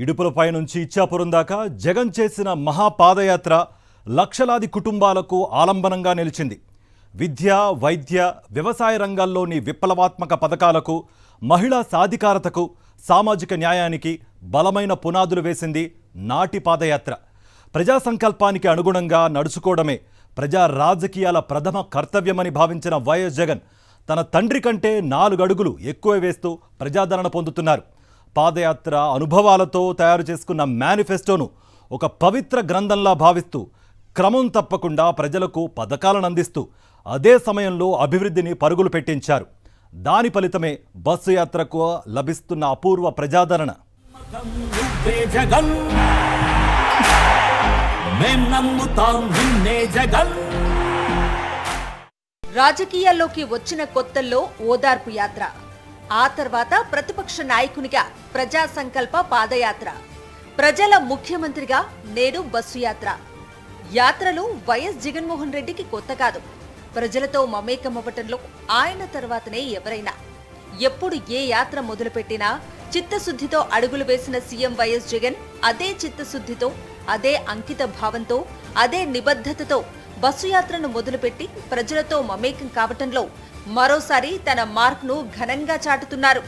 ఇడుపులపై నుంచి ఇచ్చాపురం దాకా జగన్ చేసిన మహాపాదయాత్ర లక్షలాది కుటుంబాలకు ఆలంబనంగా నిలిచింది. విద్య, వైద్య, వ్యవసాయ రంగాల్లోని విప్లవాత్మక పథకాలకు, మహిళా సాధికారతకు, సామాజిక న్యాయానికి బలమైన పునాదులు వేసింది నాటి పాదయాత్ర. ప్రజా సంకల్పానికి అనుగుణంగా నడుచుకోవడమే ప్రజా రాజకీయాల ప్రథమ కర్తవ్యమని భావించిన వైఎస్ జగన్ తన తండ్రి కంటే 4 అడుగులు ఎక్కువ వేస్తూ ప్రజాదరణ పొందుతున్నారు. పాదయాత్ర అనుభవాలతో తయారు చేసుకున్న మేనిఫెస్టోను ఒక పవిత్ర గ్రంథంలా భావిస్తూ క్రమం తప్పకుండా ప్రజలకు పథకాలను అందిస్తూ అదే సమయంలో అభివృద్ధిని పరుగులు పెట్టించారు. దాని ఫలితమే బస్సు యాత్రకు లభిస్తున్న అపూర్వ ప్రజాదరణ. రాజకీయాల్లోకి వచ్చిన కొత్తల్లో ఓదార్పు యాత్ర, ఆ తర్వాత ప్రతిపక్ష నాయకునిగా ప్రజా సంకల్ప పాదయాత్ర, ప్రజల ముఖ్యమంత్రిగా నేడు బస్సు యాత్ర. యాత్రలు వైఎస్ జగన్మోహన్ రెడ్డికి కొత్త కాదు. ప్రజలతో మమేకమవ్వటంలో ఆయన తర్వాతనే ఎవరైనా. ఎప్పుడు ఏ యాత్ర మొదలుపెట్టినా చిత్తశుద్ధితో అడుగులు వేసిన సీఎం వైఎస్ జగన్ అదే చిత్తశుద్ధితో, అదే అంకిత భావంతో, అదే నిబద్ధతతో బస్సు యాత్రను మొదలుపెట్టి ప్రజలతో మమేకం కావటంలో మరోసారి తన మార్క్ను ఘనంగా చాటుతున్నారు.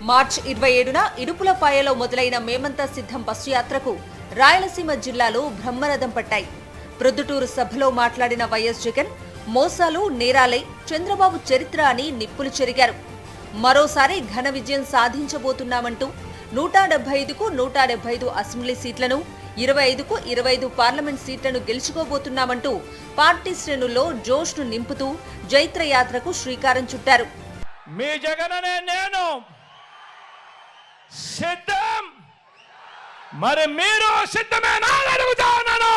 మార్చి 27న ఇడుపులపాయలో మొదలైన మేమంతా సిద్ధం బస్సు యాత్రకు రాయలసీమ జిల్లాలో బ్రహ్మరథం పట్టాయి. ప్రొద్దుటూరు సభలో మాట్లాడిన వైఎస్ జగన్ మోసాలు, నేరాలై చంద్రబాబు చరిత్ర అని నిప్పులు చెరిగారు. మరోసారి ఘన విజయం సాధించబోతున్నామంటూ 175కు 175 అసెంబ్లీ సీట్లను, 25కు 25 పార్లమెంట్ సీట్లను గెలుచుకోబోతున్నామంటూ పార్టీ శ్రేణుల్లో జోష్ను నింపుతూ జైత్ర యాత్రకు శ్రీకారం చుట్టారు. మీ జగననే నేను సిద్ధం, మరి మీరు సిద్ధమేనా అడుగుతాను.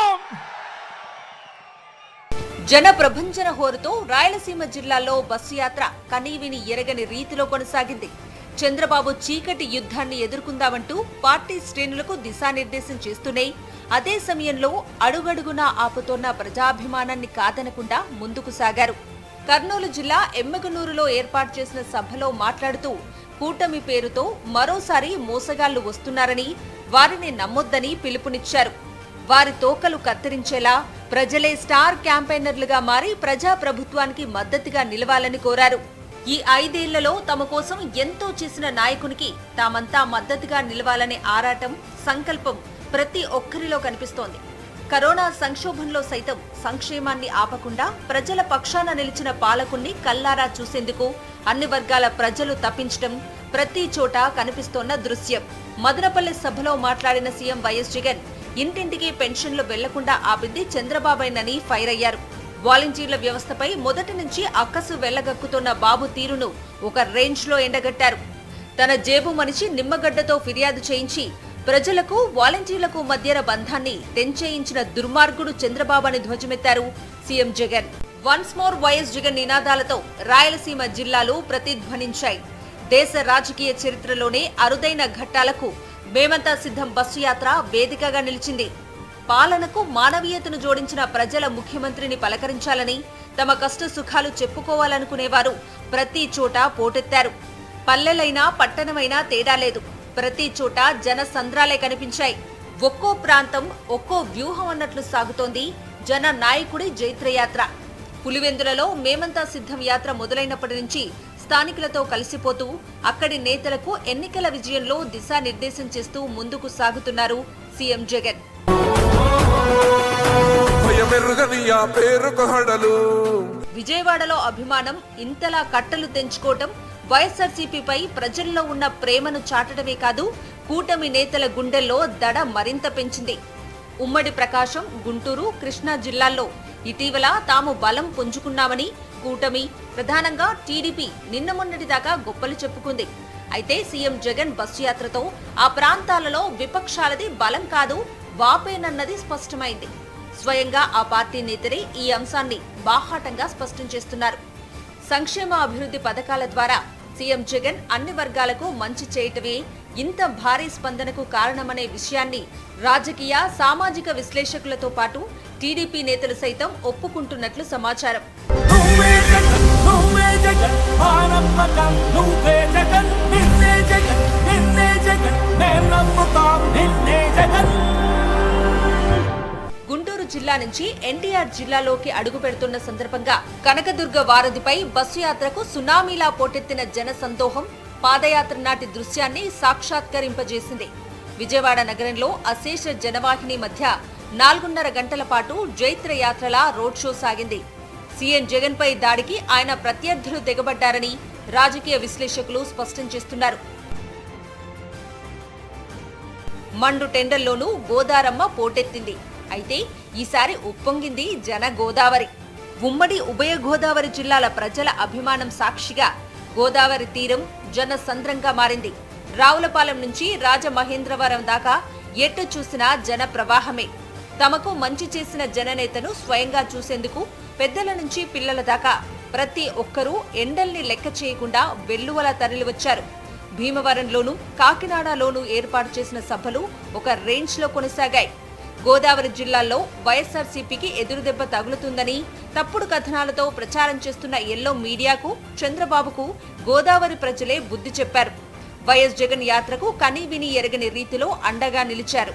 జన ప్రభంజన హోరుతో రాయలసీమ జిల్లాలో బస్సు యాత్ర కనీవిని ఎరగని రీతిలో కొనసాగింది. చంద్రబాబు చీకటి యుద్ధాన్ని ఎదుర్కొందామంటూ పార్టీ శ్రేణులకు దిశానిర్దేశం చేస్తూనే అదే సమయంలో అడుగడుగునా ఆపుతోన్న ప్రజాభిమానాన్ని కాదనకుండా ముందుకు సాగారు. కర్నూలు జిల్లా ఎమ్మెగనూరులో ఏర్పాటు చేసిన సభలో మాట్లాడుతూ కూటమి పేరుతో మరోసారి మోసగాళ్లు వస్తున్నారని, వారిని నమ్మొద్దని పిలుపునిచ్చారు. వారి తోకలు కత్తిరించేలా ప్రజలే స్టార్ క్యాంపెయినర్లుగా మారి ప్రజాప్రభుత్వానికి మద్దతుగా నిలవాలని కోరారు. ఈ 5 ఏళ్లలో తమ కోసం ఎంతో చేసిన నాయకునికి తామంతా మద్దతుగా నిలవాలనే ఆరాటం, సంకల్పం ప్రతి ఒక్కరిలో కనిపిస్తోంది. కరోనా సంక్షోభంలో సైతం సంక్షేమాన్ని ఆపకుండా ప్రజల పక్షాన నిలిచిన పాలకుణ్ణి కల్లారా చూసేందుకు అన్ని వర్గాల ప్రజలు తప్పించడం ప్రతి చోట కనిపిస్తోన్న దృశ్యం. మదనపల్లి సభలో మాట్లాడిన సీఎం వైఎస్ జగన్ ఇంటింటికి పెన్షన్లు వెళ్లకుండా ఆపింది చంద్రబాబేనని ఫైర్ అయ్యారు. వాలంటీర్ల వ్యవస్థపై మొదటి నుంచి అక్కసు వెళ్లగక్కుతున్న బాబు తీరును ఒక రేంజ్లో ఎండగట్టారు. తన జేబు మనిషి నిమ్మగడ్డతో ఫిర్యాదు చేయించి ప్రజలకు, వాలంటీర్లకు మధ్యన బంధాన్ని తెంచేయించిన దుర్మార్గుడు చంద్రబాబు అని ధ్వజమెత్తారు CM Jagan. Once more YS Jagan నినాదాలతో రాయలసీమ జిల్లాలు ప్రతిధ్వనించాయి. దేశ రాజకీయ చరిత్రలోనే అరుదైన ఘట్టాలకు మేమంతా సిద్ధం బస్సు యాత్ర వేదికగా నిలిచింది. పాలనకు మానవీయతను జోడించిన ప్రజల ముఖ్యమంత్రిని పలకరించాలని, తమ కష్ట సుఖాలు చెప్పుకోవాలనుకునేవారు ప్రతి చోట పోటెత్తారు. పల్లెలైనా పట్టణమైనా తేడా లేదు. ప్రతి చోట జన సంద్రాలే కనిపించాయి. ఒక్కో ప్రాంతం ఒక్కో వ్యూహం అన్నట్లు సాగుతోంది జన నాయకుడి జైత్రయాత్ర. పులివెందులలో మేమంతా సిద్ధం యాత్ర మొదలైనప్పటి నుంచి స్థానికులతో కలిసిపోతూ అక్కడి నేతలకు ఎన్నికల విజయంలో దిశానిర్దేశం చేస్తూ ముందుకు సాగుతున్నారు సీఎం జగన్. విజయవాడలో అభిమానం ఇంతలా కట్టలు తెంచుకోవటం వైఎస్ఆర్సీపీపై ప్రజల్లో ఉన్న ప్రేమను చాటడమే కాదు, కూటమి నేతల గుండెల్లో దడ మరింత పెంచింది. ఉమ్మడి ప్రకాశం, గుంటూరు, కృష్ణా జిల్లాల్లో ఇటీవల తాము బలం పుంజుకున్నామని కూటమి, ప్రధానంగా టీడీపీ నిన్న మొన్నటిదాకా గొప్పలు చెప్పుకుంది. అయితే సీఎం జగన్ బస్సు యాత్రతో ఆ ప్రాంతాలలో విపక్షాలది బలం కాదు, వాపేనన్నది స్పష్టమైంది. స్వయంగా ఆ పార్టీ నేతలే ఈ అంశాన్ని బాహాటంగా స్పష్టం చేస్తున్నారు. సంక్షేమ అభివృద్ధి పథకాల ద్వారా సీఎం జగన్ అన్ని వర్గాలకు మంచి చేయటమే ఇంత భారీ స్పందనకు కారణమనే విషయాన్ని రాజకీయ, సామాజిక విశ్లేషకులతో పాటు టీడీపీ నేతలు సైతం ఒప్పుకుంటున్నట్లు సమాచారం. నమ్మకం నువ్వే జగన్ నిన్నే జగన్ నిన్నే జగన్ మేం నమ్ముతాం నిన్నే జగన్. గుంటూరు జిల్లా నుంచి ఎన్టీఆర్ జిల్లాలోకి అడుగు పెడుతున్న సందర్భంగా కనకదుర్గ వారధిపై బస్సు యాత్రకు సునామీలా పోటెత్తిన జన సందోహం పాదయాత్ర నాటి దృశ్యాన్ని సాక్షాత్కరింపజేసింది. విజయవాడ నగరంలో అశేష జనవాహిని మధ్య 4.5 గంటల పాటు జైత్ర యాత్రలా రోడ్ షో సాగింది. సీఎం జగన్ పై దాడికి ఆయన ప్రత్యర్థులు దిగబడ్డారని రాజకీయ విశ్లేషకులు స్పష్టం చేస్తున్నారు. మండు టెండర్లోనూ గోదారమ్మ పోటెత్తింది. అయితే ఈసారి ఉప్పొంగింది జన గోదావరి. ఉమ్మడి ఉభయ గోదావరి జిల్లాల ప్రజల అభిమానం సాక్షిగా గోదావరి తీరం జన సంద్రంగా మారింది. రావులపాలెం నుంచి రాజమహేంద్రవరం దాకా ఎటు చూసినా జన ప్రవాహమే. తమకు మంచి చేసిన జననేతను స్వయంగా చూసేందుకు పెద్దల నుంచి పిల్లల దాకా ప్రతి ఒక్కరూ ఎండల్ని లెక్క చేయకుండా వెల్లువలా తరలివచ్చారు. భీమవరంలోనూ కాకినాడలోనూ ఏర్పాటు చేసిన సభలు ఒక రేంజ్లో కొనసాగాయి. గోదావరి జిల్లాల్లో వైఎస్ఆర్సీపీకి ఎదురుదెబ్బ తగులుతుందని తప్పుడు కథనాలతో ప్రచారం చేస్తున్న ఎల్లో మీడియాకు, చంద్రబాబుకు గోదావరి ప్రజలే బుద్ధి చెప్పారు. వైఎస్ జగన్ యాత్రకు కనీవిని ఎరగని రీతిలో అండగా నిలిచారు.